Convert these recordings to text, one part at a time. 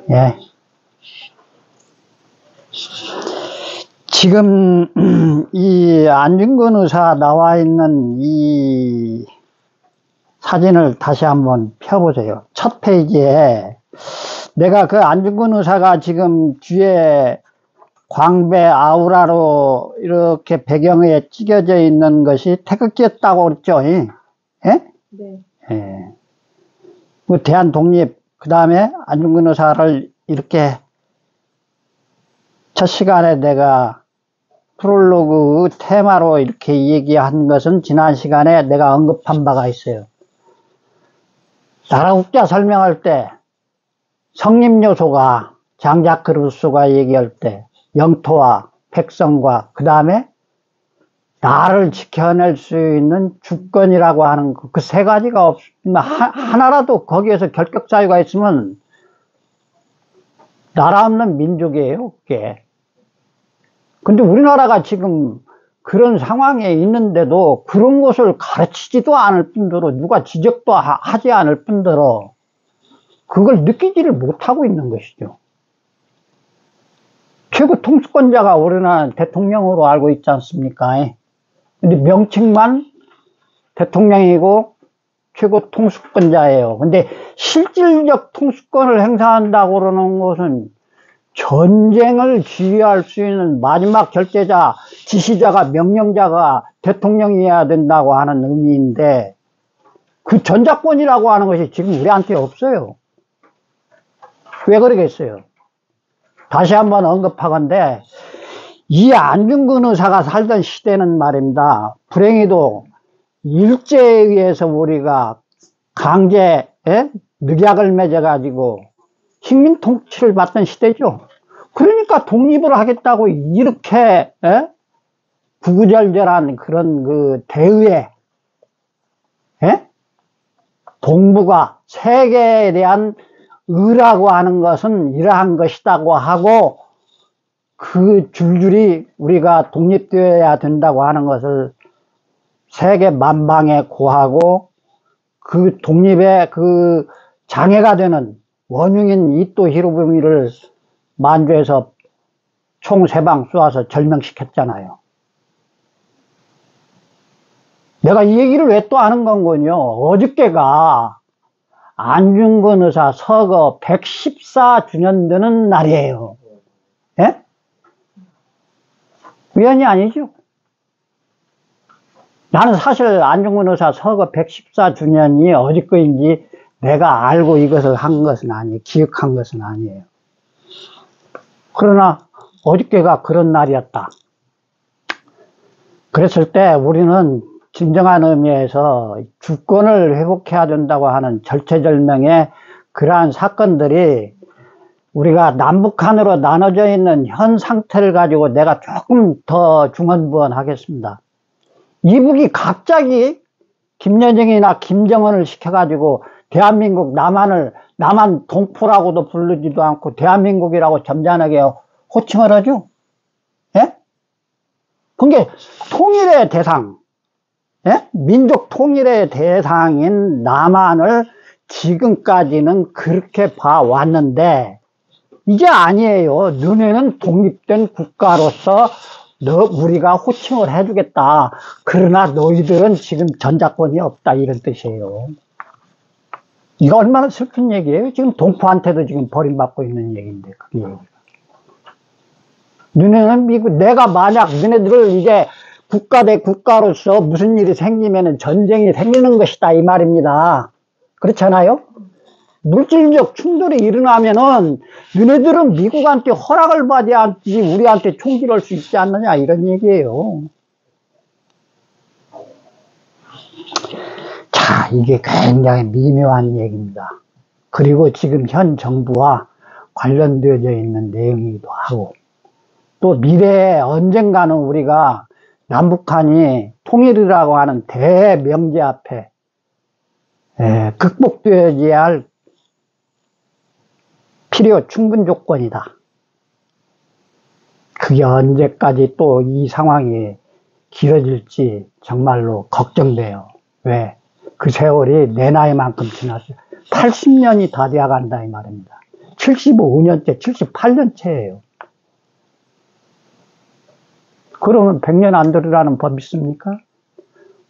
예. 지금 이 안중근 의사 나와 있는 이 사진을 다시 한번 펴보세요. 첫 페이지에 내가 그 안중근 의사가 지금 뒤에 광배 아우라로 이렇게 배경에 찍혀져 있는 것이 태극기였다고 그랬죠? 예? 네. 예. 그 대한독립, 그 다음에 안중근 의사를 이렇게 첫 시간에 내가 프롤로그 테마로 이렇게 얘기한 것은 지난 시간에 내가 언급한 바가 있어요. 나라국자 설명할 때 성립요소가 장자크 루소가 얘기할 때 영토와 백성과 그 다음에 나를 지켜낼 수 있는 주권이라고 하는 그 세 가지가 없으면 하나라도 거기에서 결격 사유가 있으면 나라 없는 민족이에요, 그게. 근데 우리나라가 지금 그런 상황에 있는데도 그런 것을 가르치지도 않을 뿐더러 누가 지적도 하지 않을 뿐더러 그걸 느끼지를 못하고 있는 것이죠. 최고 통수권자가 우리나라 대통령으로 알고 있지 않습니까? 근데 명칭만 대통령이고 최고 통수권자예요. 근데 실질적 통수권을 행사한다고 그러는 것은 전쟁을 지휘할 수 있는 마지막 결재자, 지시자가, 명령자가 대통령이어야 된다고 하는 의미인데 그 전작권이라고 하는 것이 지금 우리한테 없어요. 왜 그러겠어요? 다시 한번 언급하건대 이 안중근 의사가 살던 시대는 말입니다. 불행히도 일제에 의해서 우리가 강제 늑약을 맺어가지고 식민 통치를 받던 시대죠. 그러니까 독립을 하겠다고 이렇게 구구절절한 그런 그 대의에 동북아 세계에 대한 의라고 하는 것은 이러한 것이라고 하고 그 줄줄이 우리가 독립되어야 된다고 하는 것을 세계 만방에 고하고 그 독립의 그 장애가 되는 원흉인 이토 히로부미를 만주에서 총 3방 쏘아서 절명시켰잖아요. 내가 이 얘기를 왜 또 하는 건군요. 어저께가 안중근 의사 서거 114주년 되는 날이에요. 예? 우연이 아니죠. 나는 사실 안중근 의사 서거 114주년이 어저께인지 내가 알고 이것을 한 것은 아니에요. 기억한 것은 아니에요. 그러나 어저께가 그런 날이었다. 그랬을 때 우리는 진정한 의미에서 주권을 회복해야 된다고 하는 절체절명의 그러한 사건들이 우리가 남북한으로 나눠져 있는 현 상태를 가지고 내가 조금 더 중언부언하겠습니다. 이북이 갑자기 김여정이나 김정은을 시켜가지고 대한민국 남한 동포라고도 부르지도 않고 대한민국이라고 점잖하게 호칭을 하죠. 예? 그게 통일의 대상, 민족 통일의 대상인 남한을 지금까지는 그렇게 봐왔는데 이게 아니에요. 너네는 독립된 국가로서 우리가 호칭을 해주겠다. 그러나 너희들은 지금 전작권이 없다. 이런 뜻이에요. 이거 얼마나 슬픈 얘기예요. 지금 동포한테도 지금 버림받고 있는 얘기인데 그게. 너네는 미국, 내가 만약 너네들을 이제 국가 대 국가로서 무슨 일이 생기면 전쟁이 생기는 것이다 이 말입니다. 그렇잖아요? 물질적 충돌이 일어나면은 너네들은 미국한테 허락을 받아야지 우리한테 총질할 수 있지 않느냐 이런 얘기예요. 자, 이게 굉장히 미묘한 얘기입니다. 그리고 지금 현 정부와 관련되어져 있는 내용이기도 하고 또 미래에 언젠가는 우리가 남북한이 통일이라고 하는 대명제 앞에 극복되어야 할 필요 충분 조건이다. 그게 언제까지 또 이 상황이 길어질지 정말로 걱정돼요. 왜? 그 세월이 내 나이만큼 지났어요. 80년이 다 되어간다 이 말입니다. 75년째, 78년째예요. 그러면 100년 안 들으라는 법 있습니까?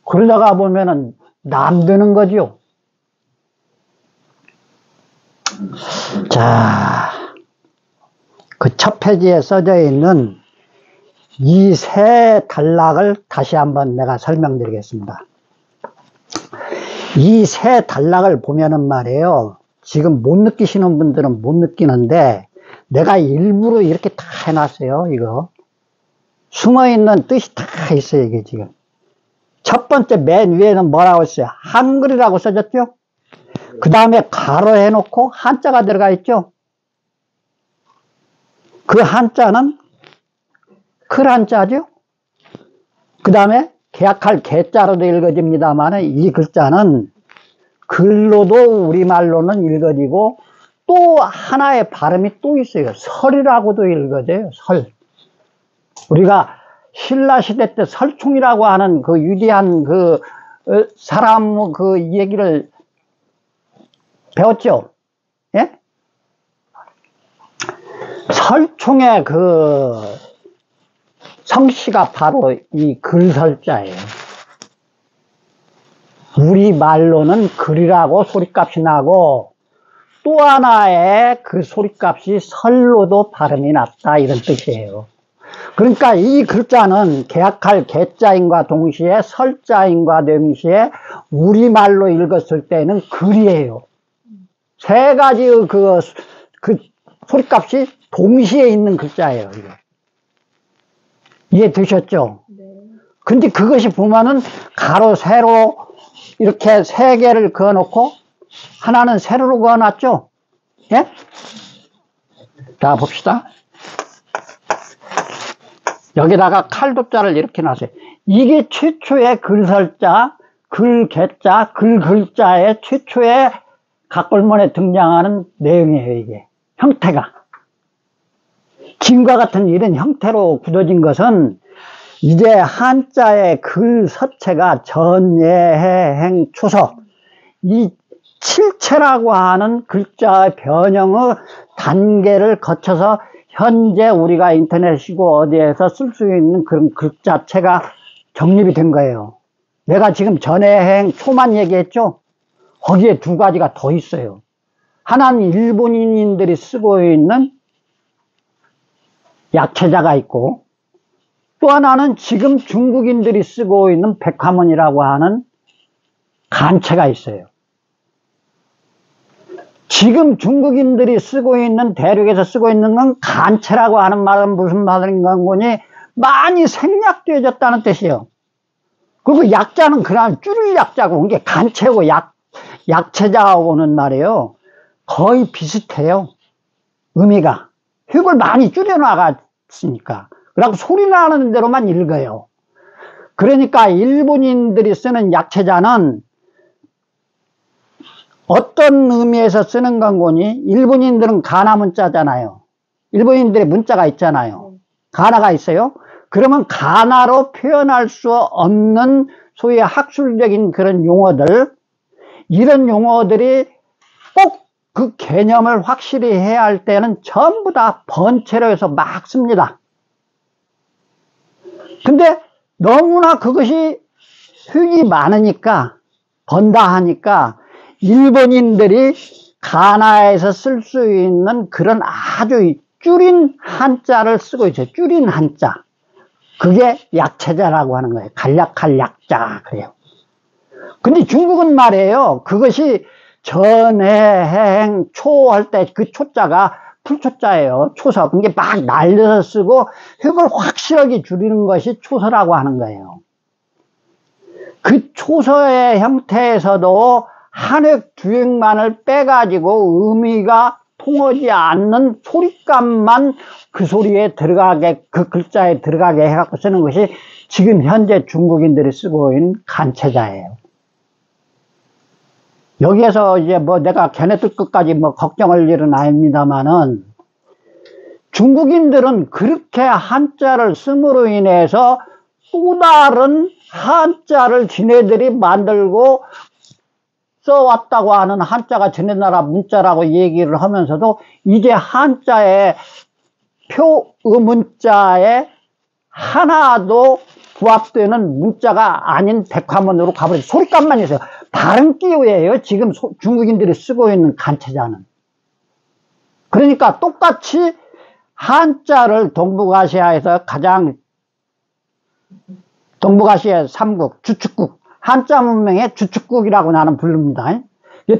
그러다가 보면은 남드는 거죠. 자, 그 첫 페이지에 써져 있는 이 세 단락을 다시 한번 내가 설명드리겠습니다. 이 세 단락을 보면은 말이에요. 지금 못 느끼시는 분들은 못 느끼는데 내가 일부러 이렇게 다 해놨어요. 이거 숨어있는 뜻이 다 있어요. 이게 지금 첫 번째 맨 위에는 뭐라고 했어요? 한글이라고 써졌죠? 그 다음에 가로 해놓고 한자가 들어가 있죠? 그 한자는 클 한자죠? 그 다음에 계약할 개자로도 읽어집니다만 이 글자는 글로도 우리말로는 읽어지고 또 하나의 발음이 또 있어요. 설이라고도 읽어져요. 설. 우리가 신라시대 때 설총이라고 하는 그 위대한 그 사람 그 얘기를 배웠죠? 예? 설총의 그 성씨가 바로 이 글설자예요. 우리말로는 글이라고 소리값이 나고 또 하나의 그 소리값이 설로도 발음이 났다 이런 뜻이에요. 그러니까 이 글자는 계약할 개자인과 동시에 설자인과 동시에 우리말로 읽었을 때는 글이에요. 세 가지 그 소리값이 동시에 있는 글자예요. 이게. 이해되셨죠? 네. 근데 그것이 보면은 가로 세로 이렇게 세 개를 그어놓고 하나는 세로로 그어놨죠? 예? 자, 봅시다. 여기다가 칼도자를 이렇게 놨어요. 이게 최초의 글설자, 글개자, 글글자의 최초의 각골문에 등장하는 내용이에요, 이게. 형태가. 지금과 같은 이런 형태로 굳어진 것은 이제 한자의 글 서체가 전, 예, 해, 행, 초서 이 칠체라고 하는 글자의 변형의 단계를 거쳐서 현재 우리가 인터넷이고 어디에서 쓸 수 있는 그런 글자체가 정립이 된 거예요. 내가 지금 전, 예, 행, 초만 얘기했죠? 거기에 두 가지가 더 있어요. 하나는 일본인들이 쓰고 있는 약체자가 있고 또 하나는 지금 중국인들이 쓰고 있는 백화문이라고 하는 간체가 있어요. 지금 중국인들이 쓰고 있는 대륙에서 쓰고 있는 건 간체라고 하는 말은 무슨 말인가 하니 많이 생략되어졌다는 뜻이에요. 그리고 약자는 그냥 줄일 약자고 이게 간체고 약체자하고는 말이에요. 거의 비슷해요. 의미가. 획을 많이 줄여나갔으니까. 그래서 소리 나는 대로만 읽어요. 그러니까 일본인들이 쓰는 약체자는 어떤 의미에서 쓰는 건 거니? 일본인들은 가나 문자잖아요. 일본인들의 문자가 있잖아요. 가나가 있어요. 그러면 가나로 표현할 수 없는 소위 학술적인 그런 용어들, 이런 용어들이 꼭 그 개념을 확실히 해야 할 때는 전부 다 번체로 해서 막 씁니다. 근데 너무나 그것이 획이 많으니까, 번다 하니까 일본인들이 가나에서 쓸 수 있는 그런 아주 줄인 한자를 쓰고 있어요. 줄인 한자. 그게 약체자라고 하는 거예요. 간략할 약자 그래요. 근데 중국은 말이에요. 그것이 전, 해, 행, 초 할 때 그 초자가 풀초자예요. 초서. 그게 막 날려서 쓰고 획을 확실하게 줄이는 것이 초서라고 하는 거예요. 그 초서의 형태에서도 한 획, 두 획만을 빼가지고 의미가 통하지 않는 소리값만 그 소리에 들어가게, 그 글자에 들어가게 해갖고 쓰는 것이 지금 현재 중국인들이 쓰고 있는 간체자예요. 여기에서 이제 뭐 내가 걔네들 끝까지 뭐 걱정할 일은 아닙니다만은 중국인들은 그렇게 한자를 씀으로 인해서 또 다른 한자를 지네들이 만들고 써왔다고 하는 한자가 전해나라 문자라고 얘기를 하면서도 이제 한자의 표의문자에 하나도 부합되는 문자가 아닌 백화문으로 가버려요. 소리값만 있어요. 발음 기호예요. 지금 중국인들이 쓰고 있는 간체자는. 그러니까 똑같이 한자를 동북아시아에서 가장, 동북아시아 3국, 주축국, 한자 문명의 주축국이라고 나는 부릅니다.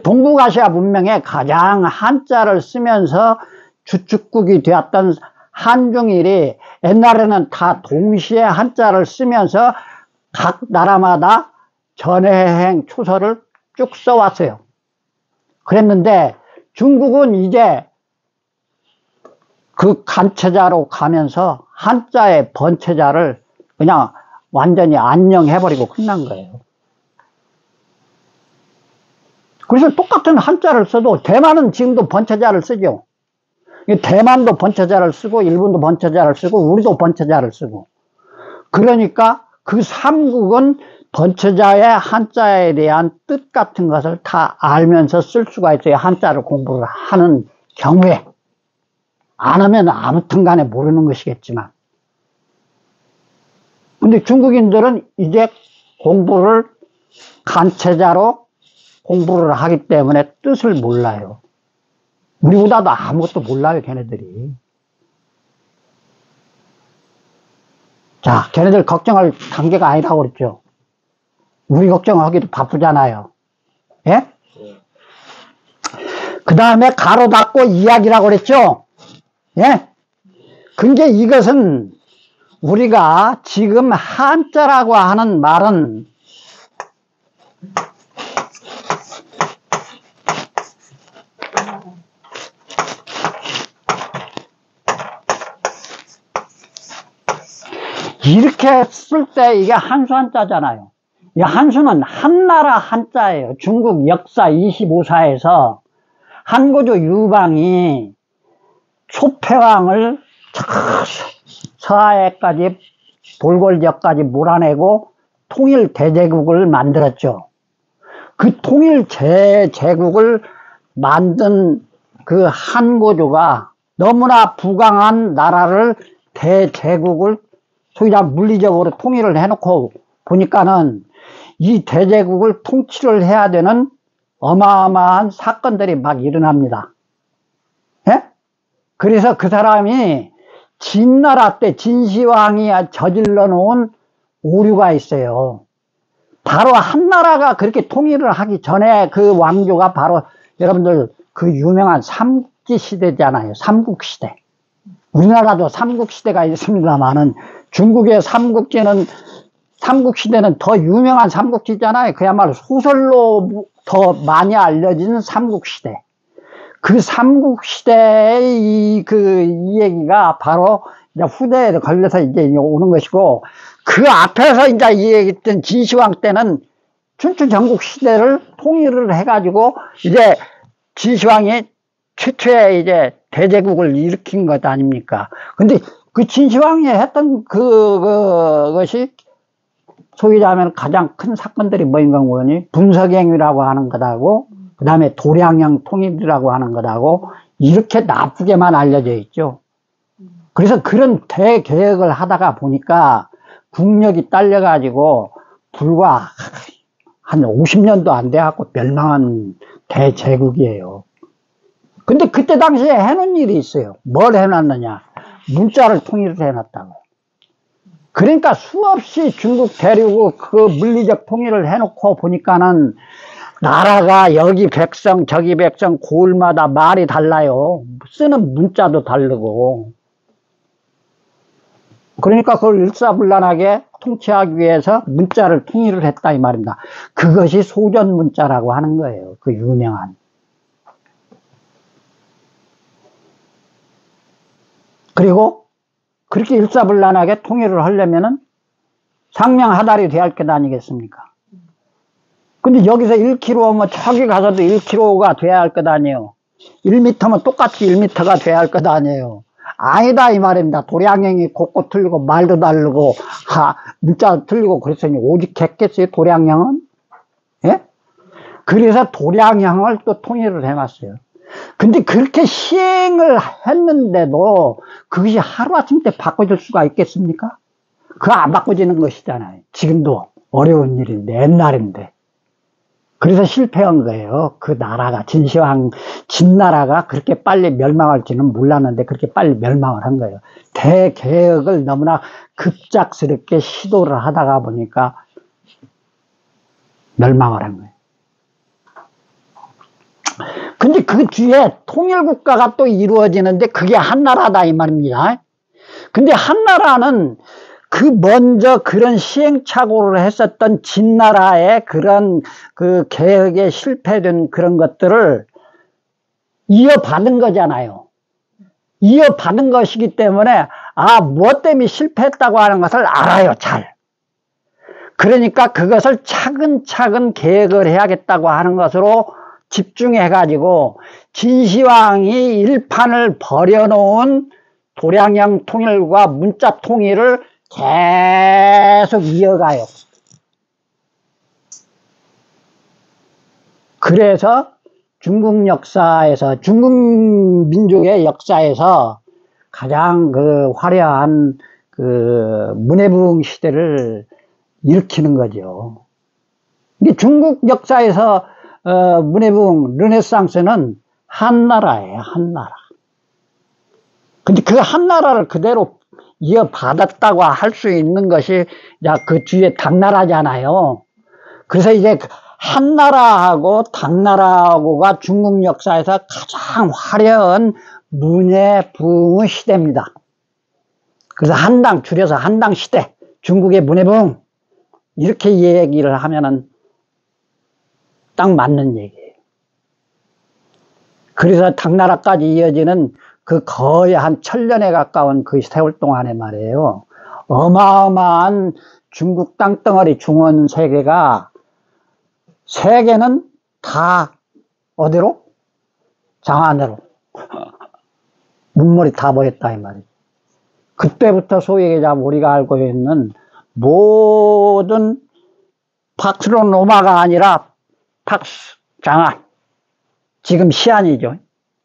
동북아시아 문명에 가장 한자를 쓰면서 주축국이 되었던 한중일이 옛날에는 다 동시에 한자를 쓰면서 각 나라마다 전해행 초서를 쭉 써왔어요. 그랬는데 중국은 이제 그 간체자로 가면서 한자의 번체자를 그냥 완전히 안녕해버리고 끝난 거예요. 그래서 똑같은 한자를 써도 대만은 지금도 번체자를 쓰죠. 대만도 번체자를 쓰고 일본도 번체자를 쓰고 우리도 번체자를 쓰고, 그러니까 그 삼국은 번체자의 한자에 대한 뜻 같은 것을 다 알면서 쓸 수가 있어요. 한자를 공부를 하는 경우에. 안 하면 아무튼 간에 모르는 것이겠지만. 근데 중국인들은 이제 공부를 간체자로 공부를 하기 때문에 뜻을 몰라요. 우리보다도 아무것도 몰라요, 걔네들이. 자, 걔네들 걱정할 단계가 아니라고 그랬죠. 우리 걱정하기도 바쁘잖아요. 예? 그 다음에 가로 닫고 이야기라고 그랬죠. 예? 근데 이것은 우리가 지금 한자라고 하는 말은 이렇게 쓸 때 이게 한수 한자잖아요. 이 한수는 한나라 한자예요. 중국 역사 25사에서 한고조 유방이 초패왕을 서하에까지 돌궐지역까지 몰아내고 통일 대제국을 만들었죠. 그 통일 제국을 만든 그 한고조가 너무나 부강한 나라를 대제국을 소위 물리적으로 통일을 해놓고 보니까는 이 대제국을 통치를 해야 되는 어마어마한 사건들이 막 일어납니다. 예? 그래서 그 사람이 진나라 때 진시황이 저질러 놓은 오류가 있어요. 바로 한나라가 그렇게 통일을 하기 전에 그 왕조가 바로 여러분들 그 유명한 삼국지 시대잖아요. 삼국시대. 우리나라도 삼국시대가 있습니다만은 중국의 삼국시대는 더 유명한 삼국지잖아요. 그야말로 소설로 더 많이 알려진 삼국시대. 그 삼국시대의 이 얘기가 바로 이제 후대에 걸려서 이제 오는 것이고, 그 앞에서 이제 얘기했던 진시황 때는 춘추 전국 시대를 통일을 해가지고 이제 진시황이 최초의 이제 대제국을 일으킨 것 아닙니까? 근데 그 진시황이 했던 그것이 소위 말하면 가장 큰 사건들이 뭐인가 보니 분석행위라고 하는 것하고, 그 다음에 도량형 통일이라고 하는 것하고, 이렇게 나쁘게만 알려져 있죠. 그래서 그런 대계획을 하다가 보니까 국력이 딸려가지고 불과 한 50년도 안 돼갖고 멸망한 대제국이에요. 근데 그때 당시에 해놓은 일이 있어요. 뭘 해놨느냐? 문자를 통일을 해놨다고. 그러니까 수없이 중국 대륙의 그 물리적 통일을 해놓고 보니까는 나라가 여기 백성 저기 백성 고을마다 말이 달라요. 쓰는 문자도 다르고. 그러니까 그걸 일사불란하게 통치하기 위해서 문자를 통일을 했다 이 말입니다. 그것이 소전 문자라고 하는 거예요. 그 유명한. 그리고 그렇게 일사불란하게 통일을 하려면은 상명하달이 돼야 할 것 아니겠습니까? 근데 여기서 1km면 저기 가서도 1km가 돼야 할 것 아니에요. 1m면 똑같이 1m가 돼야 할 것 아니에요. 아니다 이 말입니다. 도량형이 곳곳 틀리고 말도 다르고 문자 틀리고 그랬으니 오직 했겠어요 도량형은? 예? 그래서 도량형을 또 통일을 해놨어요. 근데 그렇게 시행을 했는데도 그것이 하루아침 때 바꿔질 수가 있겠습니까? 그거 안 바꿔지는 것이잖아요. 지금도 어려운 일인데, 옛날인데. 그래서 실패한 거예요. 그 나라가, 진나라가 그렇게 빨리 멸망할지는 몰랐는데 그렇게 빨리 멸망을 한 거예요. 대개혁을 너무나 급작스럽게 시도를 하다가 보니까 멸망을 한 거예요. 근데 그 뒤에 통일국가가 또 이루어지는데 그게 한나라다 이 말입니다. 근데 한나라는 그 먼저 그런 시행착오를 했었던 진나라의 그런 그 개혁에 실패된 그런 것들을 이어받은 거잖아요. 이어받은 것이기 때문에 무엇 때문에 실패했다고 하는 것을 알아요, 잘. 그러니까 그것을 차근차근 개혁을 해야겠다고 하는 것으로 집중해가지고 진시황이 일판을 벌여놓은 도량형 통일과 문자 통일을 계속 이어가요. 그래서 중국 역사에서, 중국 민족의 역사에서 가장 그 화려한 그 문해부흥 시대를 일으키는 거죠. 이게 중국 역사에서 문해부흥, 르네상스는 한나라예요, 한나라. 근데 그 한나라를 그대로 이어받았다고 할 수 있는 것이 그 뒤에 당나라잖아요. 그래서 이제 한나라하고 당나라하고가 중국 역사에서 가장 화려한 문해부흥 시대입니다. 그래서 한당, 줄여서 한당 시대, 중국의 문해부흥, 이렇게 얘기를 하면은 딱 맞는 얘기예요. 그래서 당나라까지 이어지는 그 거의 한 1000년에 가까운 그 세월 동안에 말이에요. 어마어마한 중국 땅덩어리 중원 세계가, 세계는 다 어디로? 장안으로. 문물이 다 모였다 이 말이죠. 그때부터 소위 얘기하자면 우리가 알고 있는 모든 박스론 로마가 아니라 팍스, 장안, 지금 시안이죠.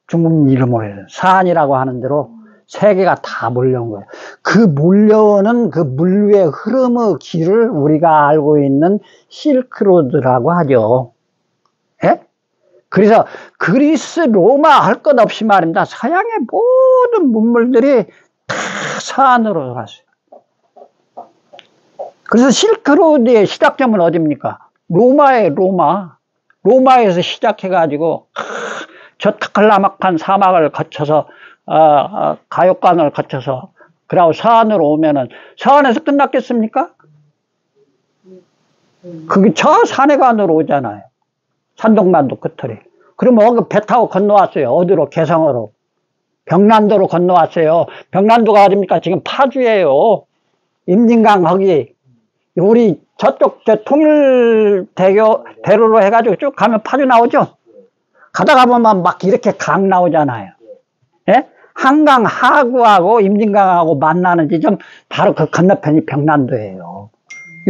중국 이름으로 해서 사안이라고 하는 대로 세계가 다 몰려온 거예요. 그 몰려오는 그 물류의 흐름의 길을 우리가 알고 있는 실크로드라고 하죠. 예? 그래서 그리스, 로마 할 것 없이 말입니다. 서양의 모든 문물들이 다 사안으로 갔어요. 그래서 실크로드의 시작점은 어디입니까? 로마의 로마. 로마에서 시작해가지고 저 타클라막한 사막을 거쳐서 가역관을 거쳐서 그리고 서안으로 오면은 서안에서 끝났겠습니까? 그게 저 산해관으로 오잖아요. 산동반도 끝털이. 그러면 배 타고 건너왔어요. 어디로? 개성으로. 병난도로 건너왔어요. 병난도가 어딥니까? 지금 파주예요. 임진강 거기. 우리 저쪽 통일대로로 해가지고 쭉 가면 파주 나오죠? 가다가 보면 막 이렇게 강 나오잖아요. 예? 한강 하구하고 임진강하고 만나는 지점 바로 그 건너편이 병난도예요.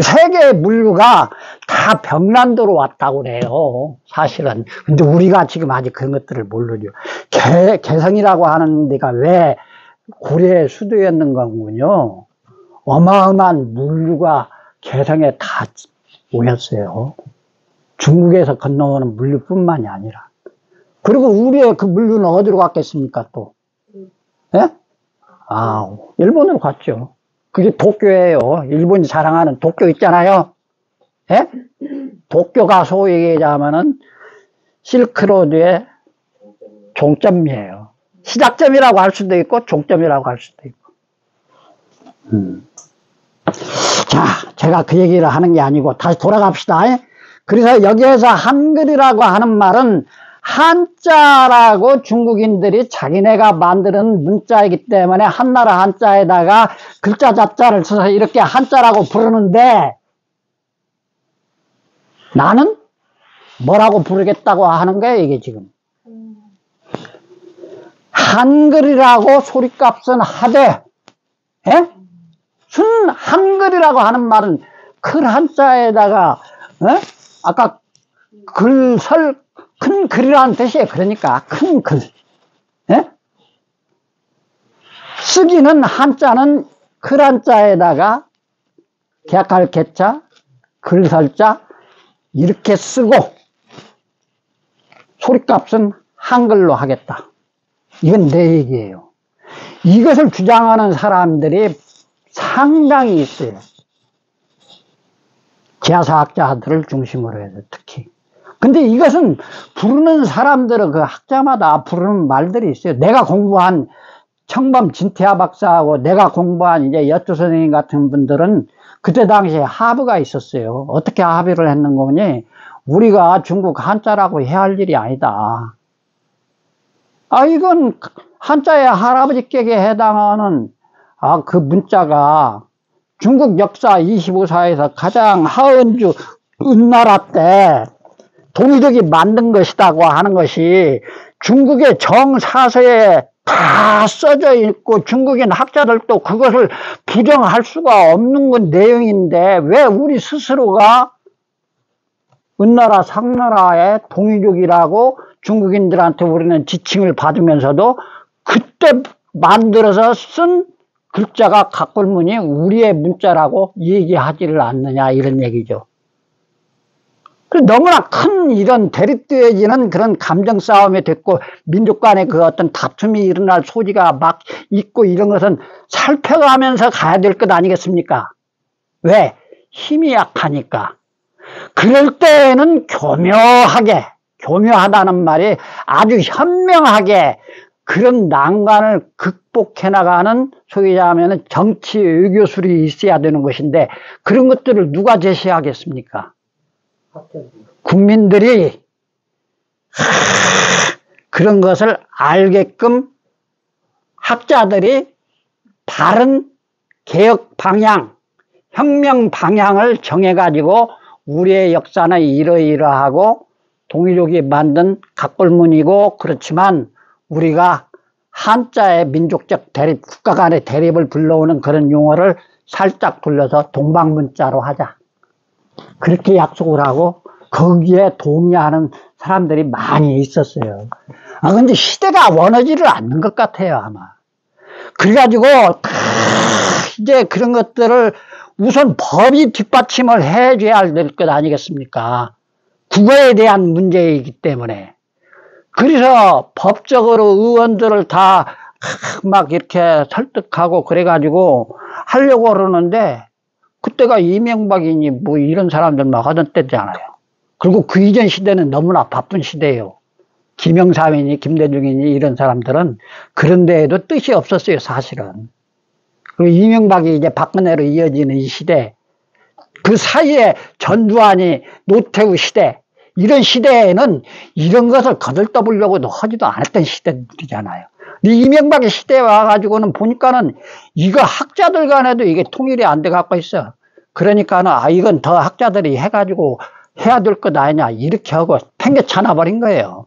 세계의 물류가 다 병난도로 왔다고 그래요. 사실은. 근데 우리가 지금 아직 그런 것들을 모르죠. 개성이라고 하는 데가 왜 고려의 수도였는 거군요. 어마어마한 물류가 개성에 다 모였어요. 중국에서 건너오는 물류뿐만이 아니라. 그리고 우리의 그 물류는 어디로 갔겠습니까, 또? 예? 일본으로 갔죠. 그게 도쿄예요. 일본이 자랑하는 도쿄 있잖아요. 예? 도쿄가 소위 얘기하자면은 실크로드의 종점이에요. 시작점이라고 할 수도 있고, 종점이라고 할 수도 있고. 자, 제가 그 얘기를 하는 게 아니고 다시 돌아갑시다. 그래서 여기에서 한글이라고 하는 말은 한자라고 중국인들이 자기네가 만드는 문자이기 때문에 한나라 한자에다가 글자 자자를 써서 이렇게 한자라고 부르는데 나는 뭐라고 부르겠다고 하는 거예요, 이게 지금. 한글이라고 소리값은 하되, 예? 순 한글이라고 하는 말은 큰 한자에다가, 아까 큰 글이라는 뜻이에요. 그러니까 큰 글. 예? 쓰기는 한자는 글 한자에다가 계약할 개자, 글설자 이렇게 쓰고 소리값은 한글로 하겠다. 이건 내 얘기예요. 이것을 주장하는 사람들이 상당히 있어요. 지하사학자들을 중심으로 해서 특히. 근데 이것은 부르는 사람들은 그 학자마다 부르는 말들이 있어요. 내가 공부한 청범 진태하 박사하고 내가 공부한 이제 여투 선생님 같은 분들은 그때 당시에 합의가 있었어요. 어떻게 합의를 했는 거니? 우리가 중국 한자라고 해야 할 일이 아니다. 이건 한자의 할아버지께게 해당하는 그 문자가 중국 역사 25사에서 가장 하은주 은나라 때 동이족이 만든 것이라고 하는 것이 중국의 정사서에 다 써져 있고 중국인 학자들도 그것을 부정할 수가 없는 건 내용인데 왜 우리 스스로가 은나라 상나라의 동이족이라고 중국인들한테 우리는 지칭을 받으면서도 그때 만들어서 쓴 글자가 각골문이 우리의 문자라고 얘기하지를 않느냐 이런 얘기죠. 너무나 큰 이런 대립되어지는 그런 감정 싸움이 됐고 민족 간의 그 어떤 다툼이 일어날 소지가 막 있고 이런 것은 살펴가면서 가야 될 것 아니겠습니까? 왜? 힘이 약하니까. 그럴 때에는 교묘하다는 말이 아주 현명하게 그런 난관을 극복해 나가는 소위 말하면 정치 외교술이 있어야 되는 것인데 그런 것들을 누가 제시하겠습니까? 국민들이 그런 것을 알게끔 학자들이 바른 개혁 방향, 혁명 방향을 정해가지고 우리의 역사는 이러이러하고 동이족이 만든 각골문이고 그렇지만 우리가 한자의 민족적 대립, 국가 간의 대립을 불러오는 그런 용어를 살짝 돌려서 동방문자로 하자. 그렇게 약속을 하고 거기에 동의하는 사람들이 많이 있었어요. 근데 시대가 원하지를 않는 것 같아요, 아마. 그래가지고 이제 그런 것들을 우선 법이 뒷받침을 해줘야 될 것 아니겠습니까? 국어에 대한 문제이기 때문에. 그래서 법적으로 의원들을 다 막 이렇게 설득하고 그래가지고 하려고 그러는데 그때가 이명박이니 뭐 이런 사람들 막 하던 때잖아요. 그리고 그 이전 시대는 너무나 바쁜 시대예요. 김영삼이니 김대중이니 이런 사람들은 그런 데에도 뜻이 없었어요, 사실은. 그리고 이명박이 이제 박근혜로 이어지는 이 시대, 그 사이에 전두환이 노태우 시대, 이런 시대에는 이런 것을 거들떠보려고도 하지도 않았던 시대들이잖아요. 이명박의 시대에 와가지고는 보니까는 이거 학자들 간에도 이게 통일이 안 돼 갖고 있어. 그러니까는 이건 더 학자들이 해가지고 해야 될 것 아니냐 이렇게 하고 팽개쳐놔 버린 거예요.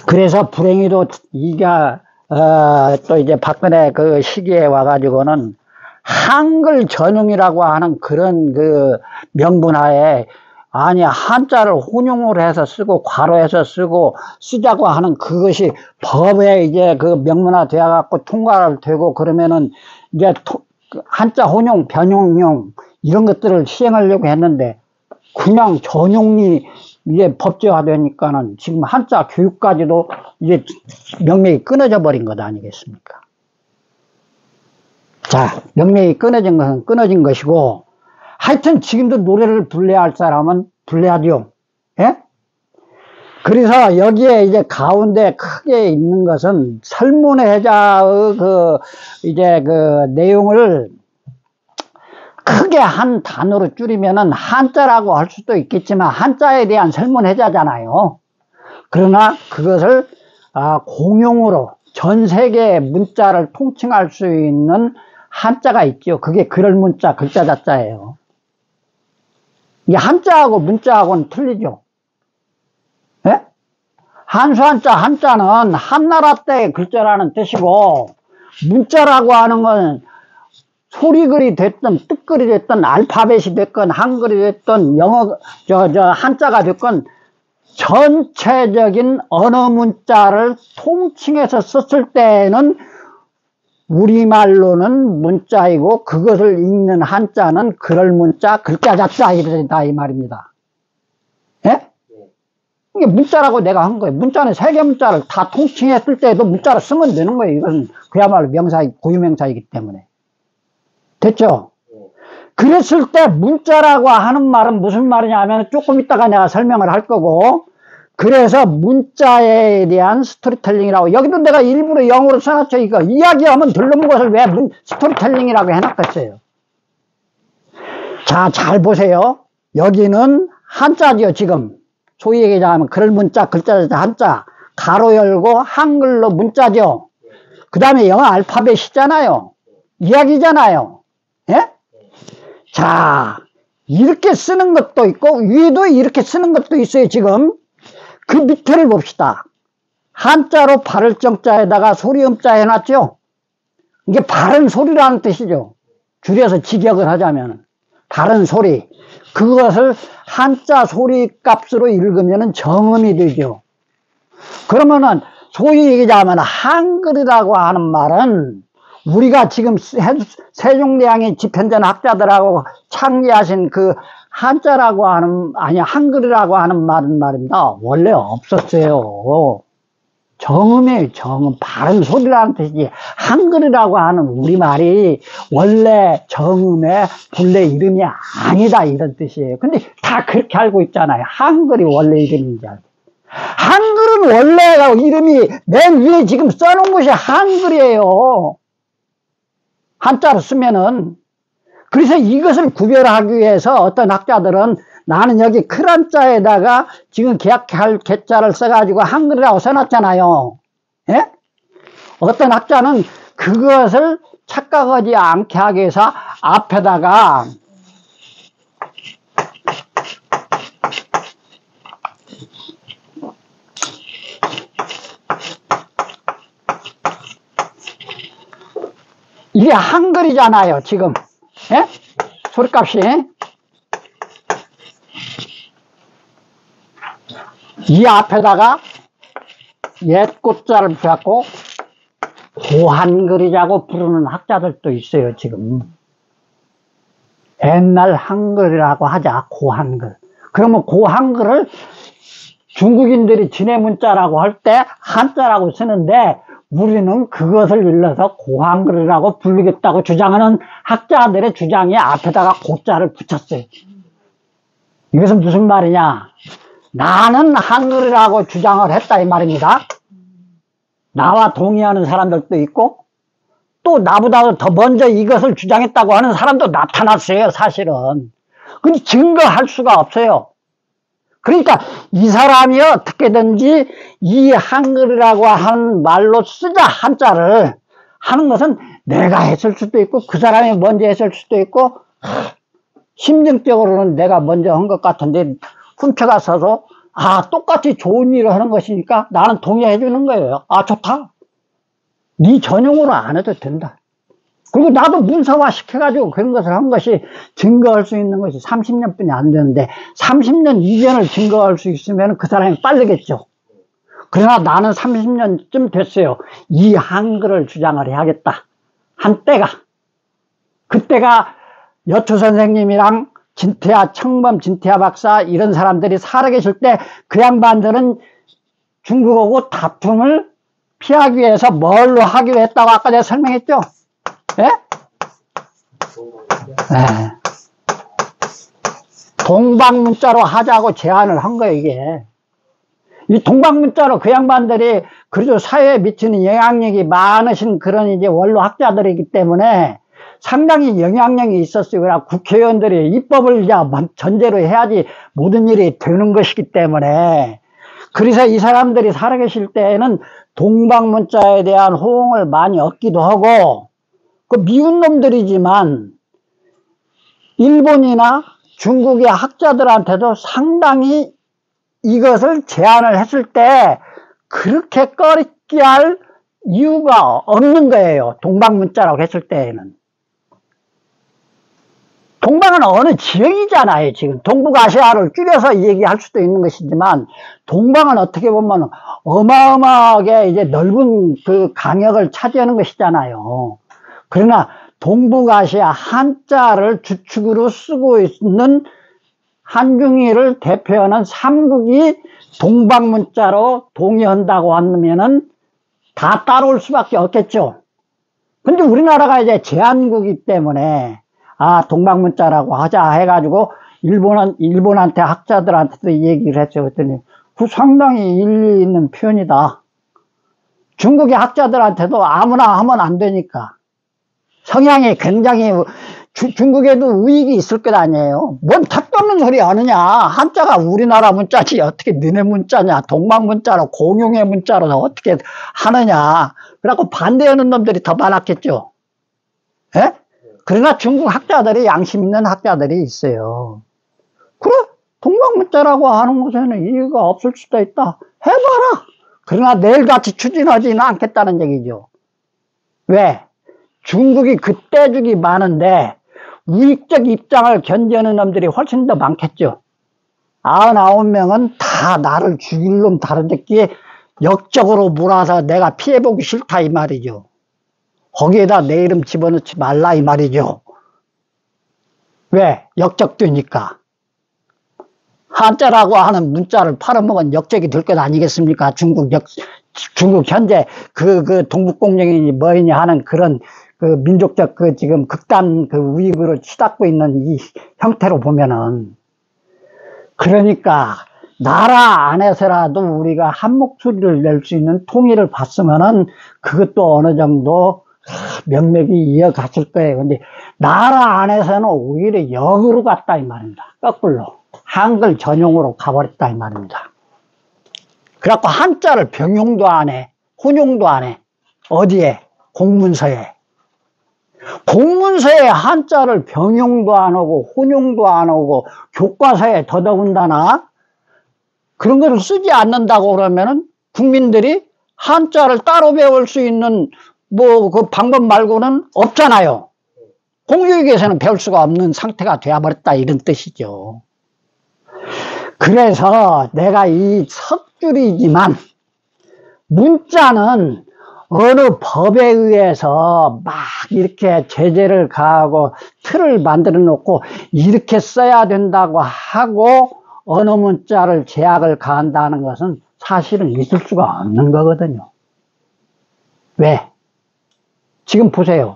그래서 불행히도 또 이제 박근혜 그 시기에 와가지고는 한글 전용이라고 하는 그런 그 명분하에 한자를 혼용을 해서 쓰고 괄호해서 쓰자고 하는 그것이 법에 이제 그 명문화 되어 갖고 통과를 되고 그러면은 이제 한자 혼용, 변용용 이런 것들을 시행하려고 했는데 그냥 전용이 이제 법제화되니까는 지금 한자 교육까지도 이제 명맥이 끊어져 버린 것 아니겠습니까? 자, 명맥이 끊어진 것은 끊어진 것이고 하여튼 지금도 노래를 불러야 할 사람은 불러야죠. 예? 그래서 여기에 이제 가운데 크게 있는 것은 설문회자의 그 내용을 크게 한 단어로 줄이면은 한자라고 할 수도 있겠지만 한자에 대한 설문회자잖아요. 그러나 그것을 공용으로 전 세계의 문자를 통칭할 수 있는 한자가 있죠. 그게 그럴 문자, 글자 자자예요. 이게 한자하고 문자하고는 틀리죠. 예? 한수 한자는 한나라 때의 글자라는 뜻이고 문자라고 하는 건 소리글이 됐든 뜻글이 됐든 알파벳이 됐건 한글이 됐든 영어 한자가 됐건 전체적인 언어 문자를 통칭해서 썼을 때에는 우리말로는 문자이고 그것을 읽는 한자는 글을 문자, 글자 자자 이러다 이 말입니다. 예? 이게 문자라고 내가 한 거예요. 문자는 세계 문자를 다 통칭했을 때에도 문자를 쓰면 되는 거예요. 이건 그야말로 고유명사이기 때문에. 됐죠? 그랬을 때 문자라고 하는 말은 무슨 말이냐면 조금 이따가 내가 설명을 할 거고, 그래서 문자에 대한 스토리텔링이라고, 여기도 내가 일부러 영어로 써놨죠. 이거 이야기하면 들르는 것을 왜 스토리텔링이라고 해놨겠어요. 자, 잘 보세요. 여기는 한자죠. 지금 소위 얘기하면 글 문자, 글자 한자, 가로 열고 한글로 문자죠. 그 다음에 영어 알파벳이잖아요. 이야기잖아요. 예? 자, 이렇게 쓰는 것도 있고 위에도 이렇게 쓰는 것도 있어요. 지금 그 밑에를 봅시다. 한자로 바를 정자에다가 소리음자 해놨죠. 이게 바른 소리라는 뜻이죠. 줄여서 직역을 하자면 바른 소리, 그것을 한자 소리 값으로 읽으면 정음이 되죠. 그러면은 소위 얘기하면 한글이라고 하는 말은 우리가 지금 세종대왕이 집현전 학자들하고 창제하신 그 한자라고 하는, 아니 한글이라고 하는 말은 말입니다. 원래 없었어요. 정음이에요. 정음, 바른 소리라는 뜻이지 한글이라고 하는 우리말이 원래 정음의 본래 이름이 아니다 이런 뜻이에요. 근데 다 그렇게 알고 있잖아요. 한글이 원래 이름인지 알고. 한글은 원래 이름이 맨 위에 지금 써놓은 것이 한글이에요. 한자로 쓰면은. 그래서 이것을 구별하기 위해서 어떤 학자들은 나는 여기 큰 한자에다가 지금 계약할 개자를 써가지고 한글이라고 써놨잖아요. 예? 어떤 학자는 그것을 착각하지 않게 하기 위해서 앞에다가 이게 한글이잖아요. 지금 예? 소리값이 이 앞에다가 옛 꽃자를 붙였고 고한글이라고 부르는 학자들도 있어요. 지금 옛날 한글이라고 하자. 고한글. 그러면 고한글을 중국인들이 진해 문자라고 할 때 한자라고 쓰는데 우리는 그것을 일러서 고한글이라고 부르겠다고 주장하는 학자들의 주장이 앞에다가 고자를 붙였어요. 이것은 무슨 말이냐? 나는 한글이라고 주장을 했다 이 말입니다. 나와 동의하는 사람들도 있고 또 나보다 더 먼저 이것을 주장했다고 하는 사람도 나타났어요. 사실은. 근데 증거할 수가 없어요. 그러니까 이 사람이 어떻게든지 이 한글이라고 하는 말로 쓰자 한자를 하는 것은 내가 했을 수도 있고 그 사람이 먼저 했을 수도 있고 심정적으로는 내가 먼저 한 것 같은데 훔쳐가서도 똑같이 좋은 일을 하는 것이니까 나는 동의해 주는 거예요. 좋다. 네 전용으로 안 해도 된다. 그리고 나도 문서화 시켜가지고 그런 것을 한 것이 증거할 수 있는 것이 30년뿐이 안 되는데 30년 이전을 증거할 수 있으면 그 사람이 빠르겠죠. 그러나 나는 30년쯤 됐어요. 이 한글을 주장을 해야겠다. 한때가. 그때가 여초 선생님이랑 청범 진태하 박사 이런 사람들이 살아계실 때 그 양반들은 중국하고 다툼을 피하기 위해서 뭘로 하기로 했다고 아까 내가 설명했죠? 예? 네. 동방문자로 하자고 제안을 한 거예요, 이게. 이 동방문자로 그 양반들이 그래도 사회에 미치는 영향력이 많으신 그런 이제 원로 학자들이기 때문에 상당히 영향력이 있었어요. 그러나 국회의원들이 입법을 전제로 해야지 모든 일이 되는 것이기 때문에. 그래서 이 사람들이 살아계실 때에는 동방문자에 대한 호응을 많이 얻기도 하고, 그 미운 놈들이지만 일본이나 중국의 학자들한테도 상당히 이것을 제안을 했을 때 그렇게 꺼리게 할 이유가 없는 거예요. 동방문자라고 했을 때에는. 동방은 어느 지역이잖아요. 지금 동북아시아를 줄여서 얘기할 수도 있는 것이지만 동방은 어떻게 보면 어마어마하게 이제 넓은 그 강역을 차지하는 것이잖아요. 그러나 동북아시아 한자를 주축으로 쓰고 있는 한중일을 대표하는 삼국이 동방문자로 동의한다고 하면은 다 따라올 수밖에 없겠죠. 근데 우리나라가 이제 제한국이기 때문에 동방문자라고 하자 해가지고 일본한테 학자들한테도 얘기를 했죠. 그랬더니 그 상당히 일리 있는 표현이다. 중국의 학자들한테도 아무나 하면 안 되니까. 성향이 굉장히 중국에도 우익이 있을 것 아니에요. 뭔 턱도 없는 소리 하느냐. 한자가 우리나라 문자지 어떻게 너네 문자냐. 동방문자로 공용의 문자로 어떻게 하느냐. 그래갖고 반대하는 놈들이 더 많았겠죠. 예? 그러나 중국 학자들이 양심 있는 학자들이 있어요. 그래 동방문자라고 하는 곳에는 이유가 없을 수도 있다. 해봐라. 그러나 내일같이 추진하지는 않겠다는 얘기죠. 왜? 중국이 그때죽이 많은데 우익적 입장을 견제하는 놈들이 훨씬 더 많겠죠. 99명은 다 나를 죽일 놈 다른데끼에 역적으로 몰아서 내가 피해보기 싫다 이 말이죠. 거기에다 내 이름 집어넣지 말라 이 말이죠. 왜? 역적되니까. 한자라고 하는 문자를 팔아먹은 역적이 될 것 아니겠습니까? 중국 현재 그 동북공정이니 뭐이니 하는 그런 그 민족적 지금 극단 우익으로 치닫고 있는 이 형태로 보면은. 그러니까 나라 안에서라도 우리가 한 목소리를 낼 수 있는 통일을 봤으면은 그것도 어느 정도 명맥이 이어갔을 거예요. 근데 나라 안에서는 오히려 역으로 갔다 이 말입니다. 거꾸로 한글 전용으로 가버렸다 이 말입니다. 그래갖고 한자를 병용도 안 해, 혼용도 안 해. 어디에? 공문서에. 공문서에 한자를 병용도 안 하고 혼용도 안 하고 교과서에 더더군다나 그런 것을 쓰지 않는다고 그러면은 국민들이 한자를 따로 배울 수 있는 그 방법 말고는 없잖아요. 공교육에서는 배울 수가 없는 상태가 되어버렸다 이런 뜻이죠. 그래서 내가 이 석줄이지만 문자는 어느 법에 의해서 막 이렇게 제재를 가하고 틀을 만들어 놓고 이렇게 써야 된다고 하고 어느 문자를 제약을 가한다는 것은 사실은 있을 수가 없는 거거든요. 왜? 지금 보세요.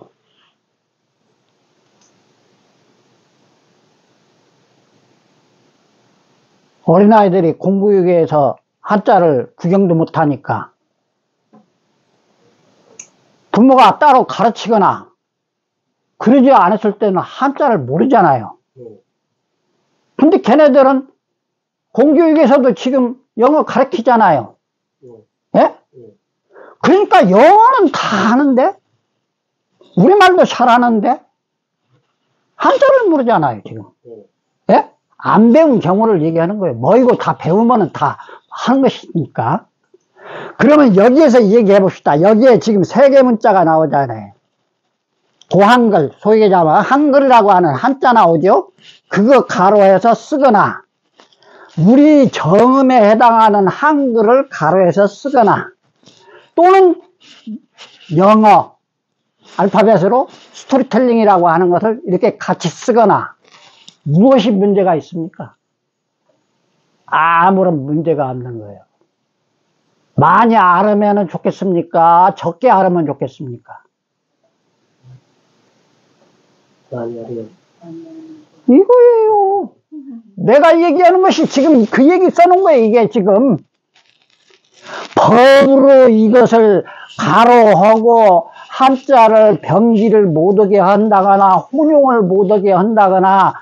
어린아이들이 공부육에서 한자를 구경도 못하니까 부모가 따로 가르치거나 그러지 않았을 때는 한자를 모르잖아요. 근데 걔네들은 공교육에서도 지금 영어 가르치잖아요. 예? 그러니까 영어는 다 하는데 우리말도 잘하는데 한자를 모르잖아요 지금. 예? 안 배운 경우를 얘기하는 거예요. 뭐 이거 다 배우면은 다 하는 것이니까. 그러면 여기에서 얘기해 봅시다. 여기에 지금 세 개 문자가 나오잖아요. 고한글, 소위 얘기하면 한글이라고 하는 한자 나오죠. 그거 가로해서 쓰거나 우리 정음에 해당하는 한글을 가로해서 쓰거나 또는 영어 알파벳으로 스토리텔링이라고 하는 것을 이렇게 같이 쓰거나 무엇이 문제가 있습니까? 아무런 문제가 없는 거예요. 많이 알으면 좋겠습니까? 적게 알으면 좋겠습니까? 많이 알으면. 이거예요. 내가 얘기하는 것이 지금 그 얘기 써놓은 거예요. 이게 지금 법으로 이것을 가로하고 한자를 병기를 못하게 한다거나 혼용을 못하게 한다거나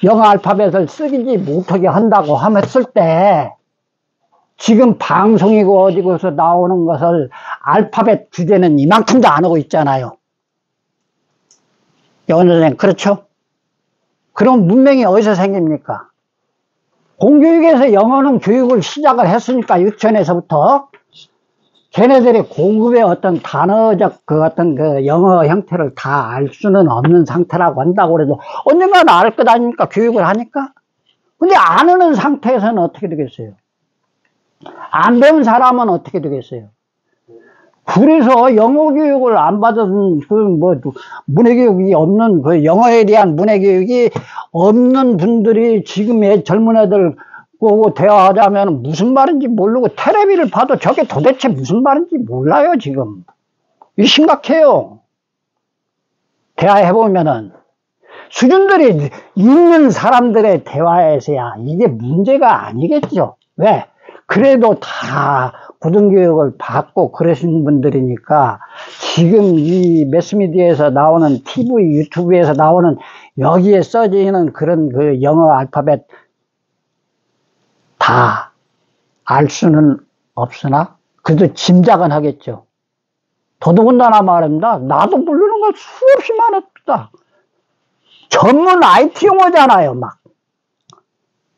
영어 알파벳을 쓰지 못하게 한다고 했을 때 지금 방송이고 어디고서 나오는 것을 알파벳 주제는 이만큼도 안 하고 있잖아요. 영어 선생님, 그렇죠? 그럼 문명이 어디서 생깁니까? 공교육에서 영어는 교육을 시작을 했으니까 유치원에서부터 걔네들이 고급의 어떤 단어적 그 어떤 그 영어 형태를 다 알 수는 없는 상태라고 한다고 그래도 언젠가는 알 것 아닙니까? 교육을 하니까. 근데 안 하는 상태에서는 어떻게 되겠어요? 안 배운 사람은 어떻게 되겠어요? 그래서 영어 교육을 안 받은 문해 교육이 없는 그 영어에 대한 문해 교육이 없는 분들이 지금의 젊은 애들 보고 대화하자면 무슨 말인지 모르고 텔레비를 봐도 저게 도대체 무슨 말인지 몰라요 지금. 이 심각해요. 대화해보면은 수준들이 있는 사람들의 대화에서야 이게 문제가 아니겠죠. 왜? 그래도 다 고등교육을 받고 그러신 분들이니까 지금 이 매스미디어에서 나오는 TV, 유튜브에서 나오는 여기에 써지는 그런 그 영어 알파벳 다 알 수는 없으나 그래도 짐작은 하겠죠. 더더군다나 말입니다. 나도 모르는 걸 수없이 많았다. 전문 IT 용어잖아요, 막.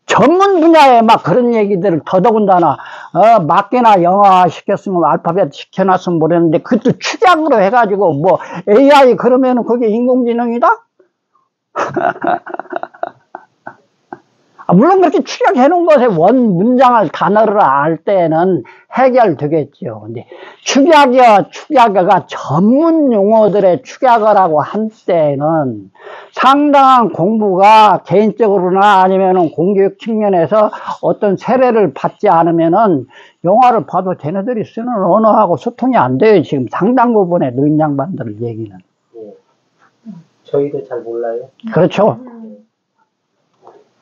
전문 분야에 막 그런 얘기들을 더더군다나, 맞게나 영어화 시켰으면 알파벳 시켜놨으면 모르겠는데, 그것도 축약으로 해가지고, 뭐, AI 그러면은 그게 인공지능이다? 물론 그렇게 축약해 놓은 것에 원 문장을 단어를 알 때는 해결되겠죠. 근데 축약어가 전문 용어들의 축약어라고 한 때는 상당한 공부가 개인적으로나 아니면은 공교육 측면에서 어떤 세례를 받지 않으면은 영어를 봐도 쟤네들이 쓰는 언어하고 소통이 안 돼요. 지금 상당 부분의 노인 양반들 얘기는. 예. 저희도 잘 몰라요. 그렇죠.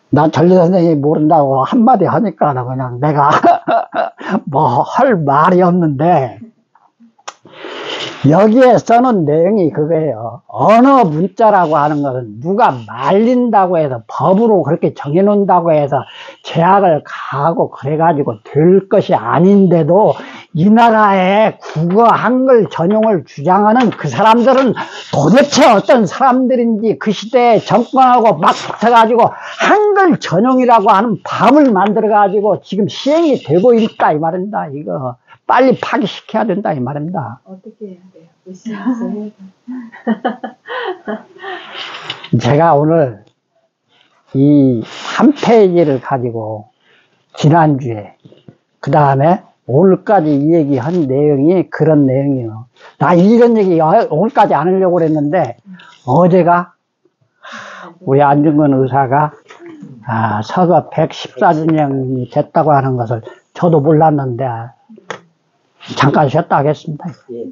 난 전리 선생님이 모른다고 한마디 하니까 그냥 내가 뭐 할 말이 없는데 여기에 써놓은 내용이 그거예요. 언어 문자라고 하는 것은 누가 말린다고 해서 법으로 그렇게 정해놓는다고 해서 제약을 가하고 그래가지고 될 것이 아닌데도 이 나라의 국어 한글 전용을 주장하는 그 사람들은 도대체 어떤 사람들인지 그 시대에 정권하고 막 붙어가지고 한글 전용이라고 하는 법을 만들어가지고 지금 시행이 되고 있다 이 말입니다. 이거 빨리 파기시켜야 된다 이 말입니다. 어떻게 해야 돼요? 으쌰으쌰 제가 오늘 이 한 페이지를 가지고 지난주에 그 다음에 오늘까지 이 얘기한 내용이 그런 내용이에요. 나 이런 얘기 오늘까지 안 하려고 그랬는데 어제가 우리 안중근 의사가 서거 114주년이 됐다고 하는 것을 저도 몰랐는데 잠깐 쉬었다 하겠습니다. 예.